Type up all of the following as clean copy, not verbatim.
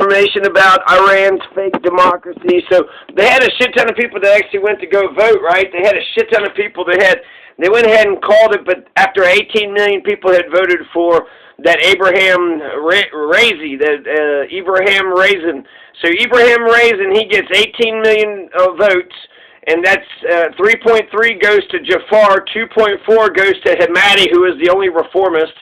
information about Iran's fake democracy. So they had a shit ton of people that actually went to go vote, right? They had a shit ton of people that they went ahead and called it, but after 18 million people had voted for that Ebrahim Raisi, Ebrahim Raisi. So Ebrahim Raisi, he gets 18 million votes, and that's 3.3 goes to Jafar, 2.4 goes to Hemmati, who is the only reformist,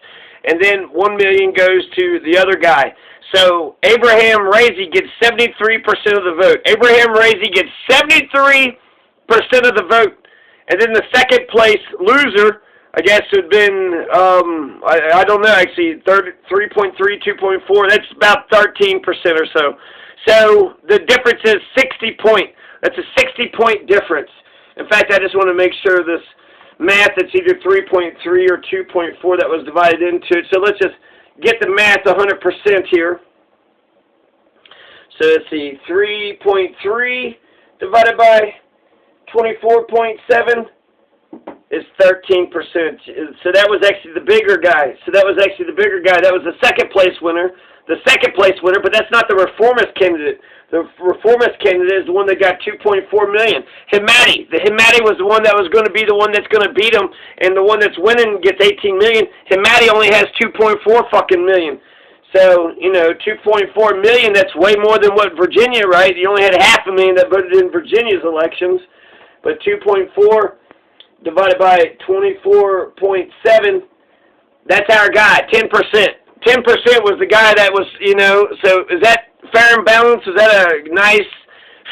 and then 1 million goes to the other guy. So Ebrahim Raisi gets 73% of the vote. Ebrahim Raisi gets 73% of the vote. And then the second place loser, I guess, would have been, I don't know, actually, 3.3, 2.4. That's about 13% or so. So the difference is 60 point. That's a 60-point difference. In fact, I just want to make sure this math, it's either 3.3 or 2.4 that was divided into it. So let's just get the math 100% here. So let's see, 3.3 divided by 24.7 is 13%. So that was actually the bigger guy. That was the second place winner. But that's not the reformist candidate. The reformist candidate is the one that got 2.4 million. Hemmati. The Hemmati was the one that was going to be the one that's going to beat him, and the one that's winning gets 18 million. Hemmati only has 2.4 fucking million. So, 2.4 million, that's way more than what Virginia, right? You only had 500,000 that voted in Virginia's elections. But 2.4 divided by 24.7, that's our guy, 10%. 10% was the guy that was, so is that fair and balanced? Is that a nice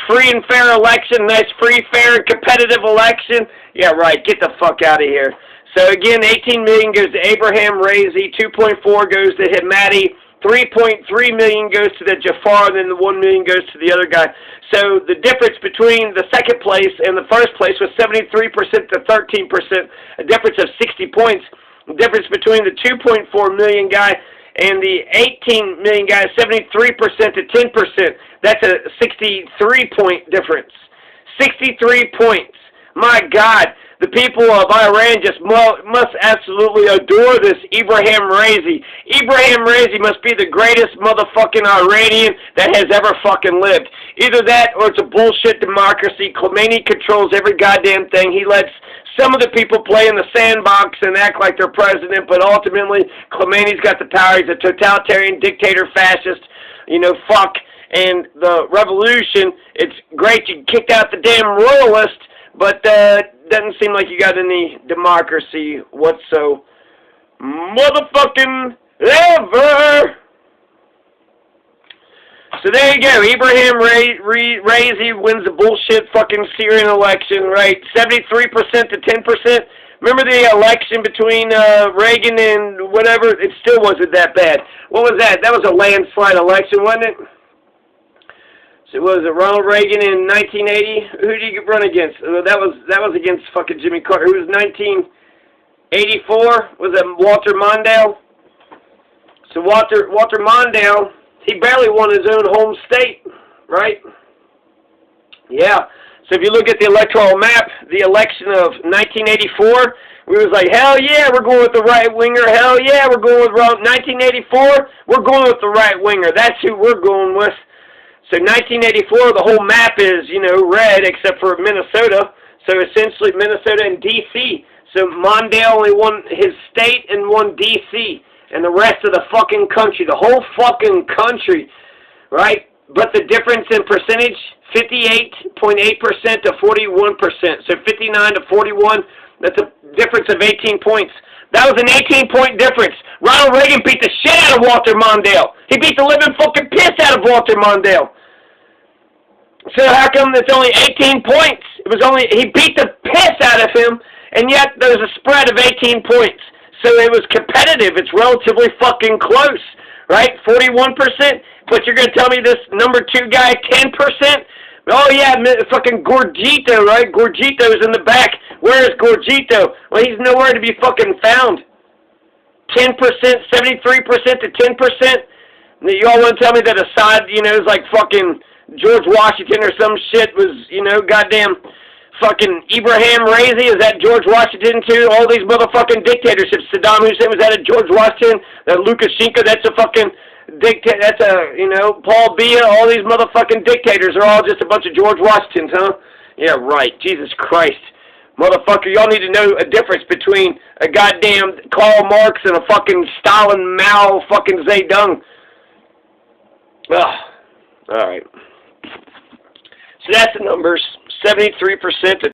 free and fair election? Nice free, fair, and competitive election? Yeah, right. Get the fuck out of here. So again, 18 million goes to Ebrahim Raisi, 2.4 goes to Hemmati, 3.3 million goes to the Jafar, and then the 1 million goes to the other guy. So the difference between the second place and the first place was 73% to 13%, a difference of 60 points. The difference between the 2.4 million guy and the 18 million guy is 73% to 10%. That's a 63-point difference. 63 points. My God, the people of Iran just must absolutely adore this Ebrahim Raisi. Ebrahim Raisi must be the greatest motherfucking Iranian that has ever fucking lived. Either that or it's a bullshit democracy. Khomeini controls every goddamn thing. He lets some of the people play in the sandbox and act like they're president, but ultimately Khomeini's got the power. He's a totalitarian dictator, fascist, fuck. And the revolution, it's great you kicked out the damn royalist, but doesn't seem like you got any democracy whatsoever. Motherfucking ever. So there you go. Ebrahim Raisi wins the bullshit fucking Syrian election, right? 73% to 10%. Remember the election between Reagan and whatever? It still wasn't that bad. What was that? That was a landslide election, wasn't it? So was it Ronald Reagan in 1980? Who did he run against? That was against fucking Jimmy Carter. Who was 1984? Was that Walter Mondale? So Walter Mondale, he barely won his own home state, right? Yeah. So if you look at the electoral map, the election of 1984, we was like, hell yeah, we're going with the right winger. Hell yeah, we're going with 1984. We're going with the right winger. That's who we're going with. So 1984, the whole map is, red except for Minnesota. So essentially Minnesota and D.C. So Mondale only won his state and won D.C. And the rest of the fucking country, the whole fucking country, right? But the difference in percentage, 58.8% to 41%. So 59 to 41, that's a difference of 18 points. That was an 18-point difference. Ronald Reagan beat the shit out of Walter Mondale. He beat the living fucking piss out of Walter Mondale. So how come it's only 18 points? He beat the piss out of him, and yet there's a spread of 18 points. So it was competitive. It's relatively fucking close, right? 41%. But you're going to tell me this number 2 guy, 10%? Oh, yeah, fucking Gorgito, right? Gorgito's in the back. Where is Gorgito? Well, he's nowhere to be fucking found. 10%, 73% to 10%? You all want to tell me that Assad, is like fucking George Washington or some shit was, goddamn fucking Ebrahim Raisi? Is that George Washington too? All these motherfucking dictatorships. Saddam Hussein, was that a George Washington? That Lukashenko, that's a fucking That's a, Paul Biya, all these motherfucking dictators are all just a bunch of George Washingtons, huh? Yeah, right. Jesus Christ. Motherfucker, y'all need to know a difference between a goddamn Karl Marx and a fucking Stalin, Mao, fucking Zedong. Ugh. Alright. So that's the numbers. 73% to